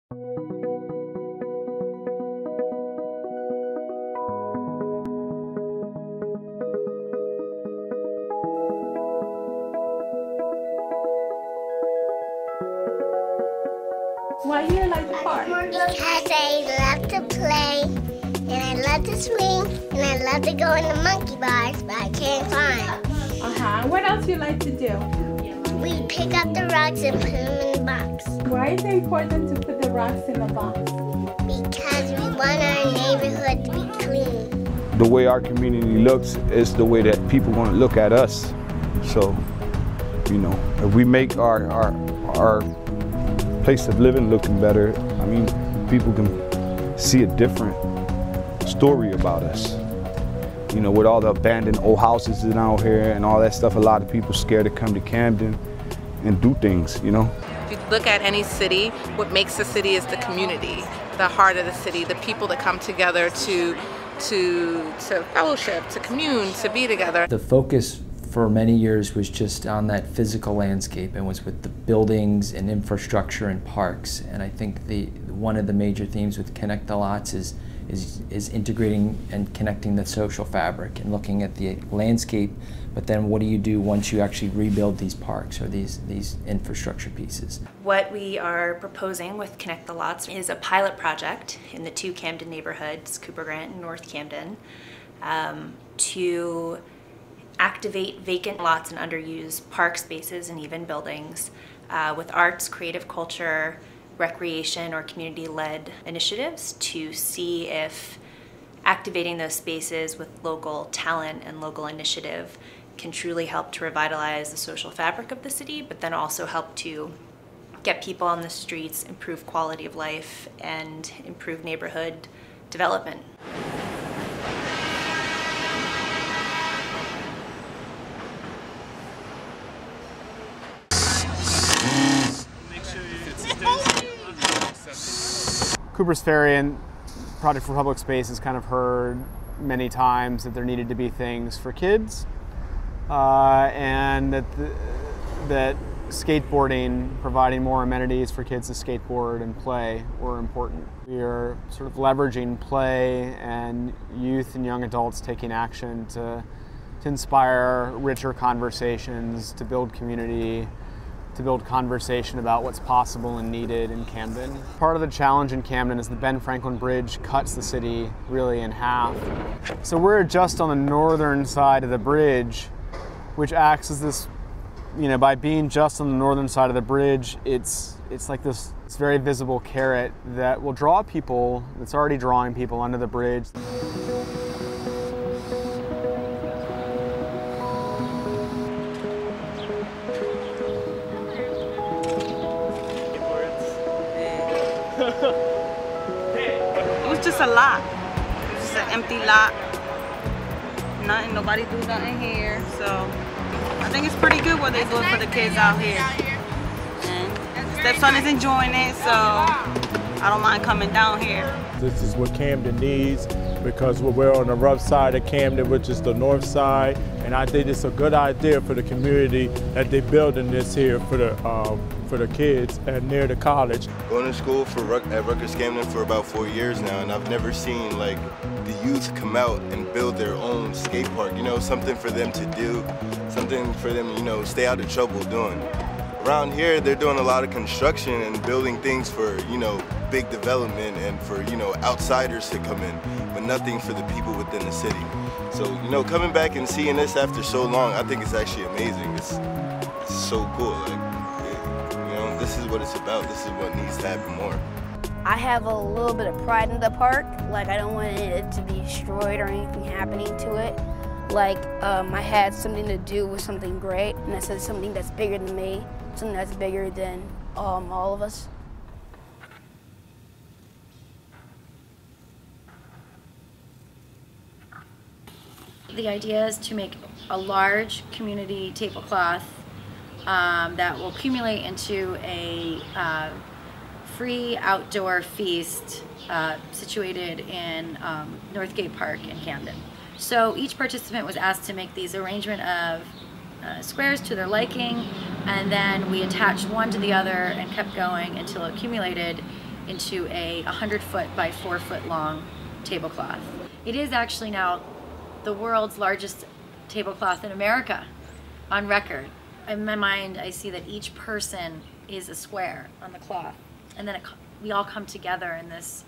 Why do you like the park? Because I love to play, and I love to swing, and I love to go in the monkey bars, but I can't climb. What else do you like to do? We pick up the rocks and put them in the box. Why is it important to put the rocks in the box? Because we want our neighborhood to be clean. The way our community looks is the way that people want to look at us. So, you know, if we make our place of living looking better, I mean, people can see a different story about us. You know, with all the abandoned old houses out here and all that stuff, a lot of people scared to come to Camden and do things, you know. If you look at any city, what makes the city is the community, the heart of the city, the people that come together to fellowship, to commune, to be together. The focus for many years was just on that physical landscape and was with the buildings and infrastructure and parks. And I think one of the major themes with Connect the Lots is integrating and connecting the social fabric and looking at the landscape, but then what do you do once you actually rebuild these parks or these infrastructure pieces? What we are proposing with Connect the Lots is a pilot project in the 2 Camden neighborhoods, Cooper-Grant and North Camden, to activate vacant lots and underused park spaces and even buildings with arts, creative culture, recreation or community-led initiatives to see if activating those spaces with local talent and local initiative can truly help to revitalize the social fabric of the city, but then also help to get people on the streets, improve quality of life, and improve neighborhood development. Cooper's Ferry and Project for Public Space has kind of heard many times that there needed to be things for kids and that skateboarding, providing more amenities for kids to skateboard and play were important. We are sort of leveraging play and youth and young adults taking action to inspire richer conversations, to build community, to build conversation about what's possible and needed in Camden. Part of the challenge in Camden is the Ben Franklin Bridge cuts the city really in half. So we're just on the northern side of the bridge, which acts as this, you know, by being just on the northern side of the bridge, it's like this very visible carrot that will draw people, that's already drawing people under the bridge. It was just a lot. Just an empty lot. Nothing, nobody do nothing here. So I think it's pretty good what they do for the kids out here. And stepson is enjoying it, so I don't mind coming down here. This is what Camden needs because we're on the rough side of Camden, which is the north side. And I think it's a good idea for the community that they're building this here for the kids and near the college. Going to school at Rutgers Camden for about 4 years now, and I've never seen like the youth come out and build their own skate park. You know, something for them to do, something for them, you know, stay out of trouble doing. Around here, they're doing a lot of construction and building things for, you know, big development and for, you know, outsiders to come in, but nothing for the people within the city. So, you know, coming back and seeing this after so long, I think it's actually amazing. It's so cool. Like, you know, this is what it's about. This is what needs to happen more. I have a little bit of pride in the park. Like, I don't want it to be destroyed or anything happening to it. Like, I had something to do with something great, and I said something that's bigger than me, something that's bigger than all of us. The idea is to make a large community tablecloth that will accumulate into a free outdoor feast situated in Northgate Park in Camden. So each participant was asked to make these arrangement of squares to their liking, and then we attached one to the other and kept going until it accumulated into a 100-foot by 4-foot long tablecloth. It is actually now the world's largest tablecloth in America on record. In my mind, I see that each person is a square on the cloth, and then we all come together in this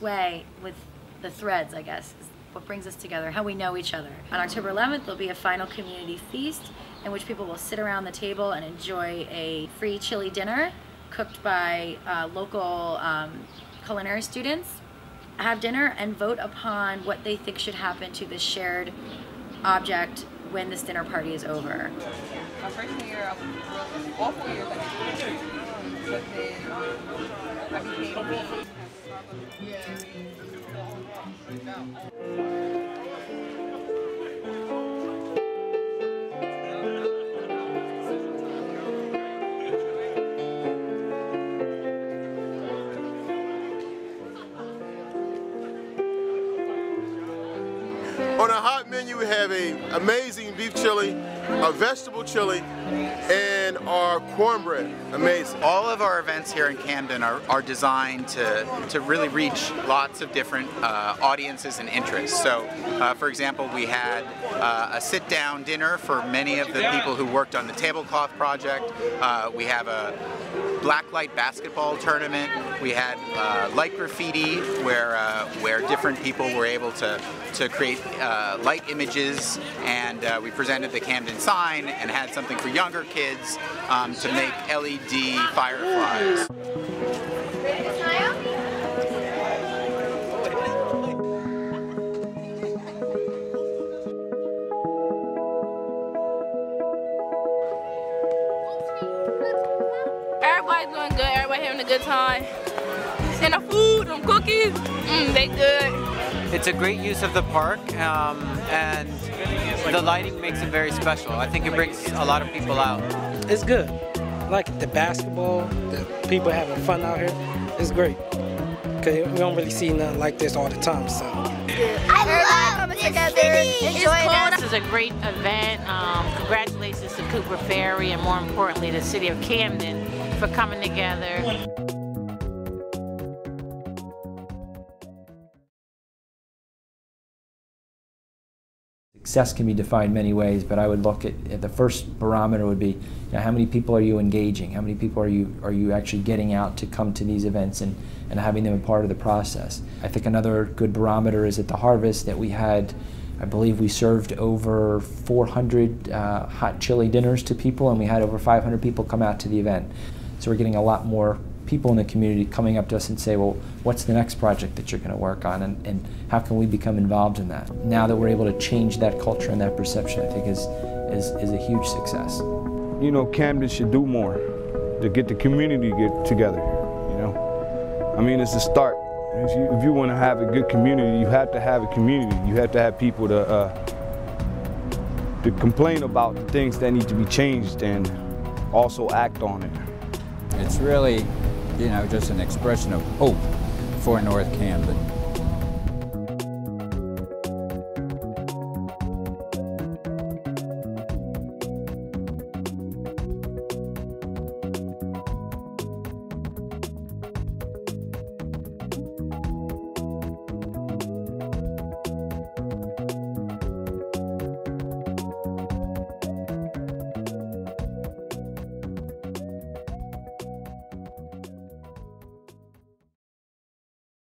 way with the threads, I guess, is what brings us together, how we know each other. On October 11th, there'll be a final community feast in which people will sit around the table and enjoy a free chili dinner cooked by local culinary students, have dinner and vote upon what they think should happen to this shared object when this dinner party is over. My freshman year, I was all 4 years, but then I became On a hot menu, we have an amazing beef chili, a vegetable chili, and our cornbread. Amazing. All of our events here in Camden are designed to really reach lots of different audiences and interests. So, for example, we had a sit-down dinner for many of the people who worked on the tablecloth project. We have a blacklight basketball tournament. We had light graffiti where different people were able to create light images, and we presented the Camden sign and had something for younger kids to make LED fireflies. Everybody's doing good, everybody having a good time. And the food, them cookies, they good. It's a great use of the park, and the lighting makes it very special. I think it brings a lot of people out. It's good. Like the basketball, the people having fun out here. It's great. Because we don't really see nothing like this all the time, so. I love this city. This is a great event. Congratulations to Cooper Ferry, and more importantly, the city of Camden for coming together. Success can be defined many ways, but I would look at the first barometer would be, how many people are you engaging? How many people are you actually getting out to come to these events and having them a part of the process? I think another good barometer is at the Harvest that we had, I believe we served over 400 hot chili dinners to people, and we had over 500 people come out to the event. So we're getting a lot more people in the community coming up to us and say, well, what's the next project that you're going to work on, and how can we become involved in that? Now that we're able to change that culture and that perception, I think is a huge success. You know, Camden should do more to get the community together, you know. I mean, it's a start. If you want to have a good community, you have to have a community. You have to have people to complain about the things that need to be changed and also act on it. It's really, you know, just an expression of hope for North Camden.